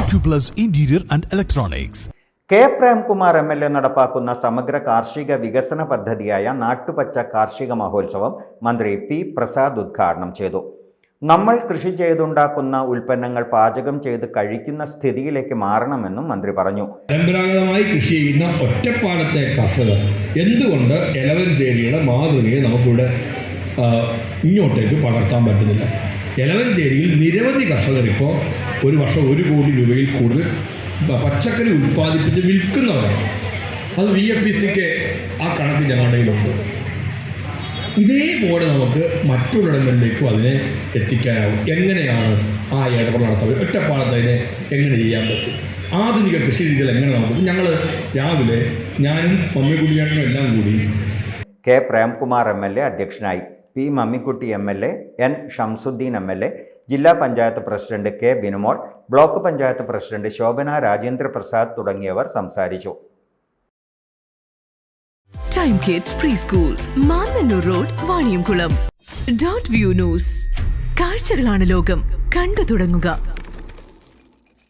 Acuplus Interior and Electronics. K Premkumar MLA. നടപ്പാക്കുന്ന സമഗ്ര കാർഷിക വികസന പദ്ധതിയായ നാട്ടുപച്ച കാർഷിക മഹോത്സവം മന്ത്രി പി പ്രസാദ് ഉദ്ഘാടനം ചെയ്തു. നമ്മൾ കൃഷി ചെയ്തുണ്ടാക്കുന്ന ഉൽപ്പന്നങ്ങൾ പാചകം ചെയ്ത് കഴിക്കുന്ന സ്ഥിതിയിലേക്ക് മാറണമെന്നും മന്ത്രി പറഞ്ഞു. പരമ്പരാഗതമായി കൃഷി ചെയ്യുന്ന ഒറ്റപ്പാലത്തെ കർഷകർ എന്തുകൊണ്ട് എലവഞ്ചേരിയുടെ മാതൃകയെ നമുക്കിവിടെ ഇങ്ങോട്ടേക്ക് പകർത്താൻ പറ്റുന്നില്ല? എലവഞ്ചേരിയിൽ നിരവധി കർഷകർ ഇപ്പോൾ ഒരു വർഷം 1 കോടി രൂപയിൽ കൂടുതൽ പച്ചക്കറി ഉൽപ്പാദിപ്പിച്ച് വിൽക്കുന്നവരാണ്. അത് VFPCക്ക് ആ കണക്ക് ഞങ്ങളുടെ കയ്യിലുണ്ട്. ഇതേപോലെ നമുക്ക് മറ്റുള്ളിടങ്ങളിലേക്കും അതിനെ എത്തിക്കാനാവും. എങ്ങനെയാണ് ആ ഇടപെടൽ നടത്തുന്നത്? ഒറ്റപ്പാലത്ത് അതിനെ എങ്ങനെ ചെയ്യാൻ പറ്റും? ആധുനിക കൃഷി രീതികൾ എങ്ങനെ നമുക്ക്? ഞങ്ങൾ രാവിലെ ഞാനും മമ്മിക്കുട്ടിയേട്ടനും എല്ലാം കൂടി കെ പ്രേംകുമാർ എം.എൽ.എ. അധ്യക്ഷനായി. P Mammikutty MLA., N Shamsuddin MLA., ജില്ലാ panchayat president K Binumol, block panchayat president Shobhana Rajendra Prasad തുടങ്ങിയവർ സംസാരിച്ചു. Time kids pre school, Mannannur road, Vaniyamkulam. .view news. കാഴ്ചകളാണ് ലോകം, കണ്ടു തുടങ്ങുക.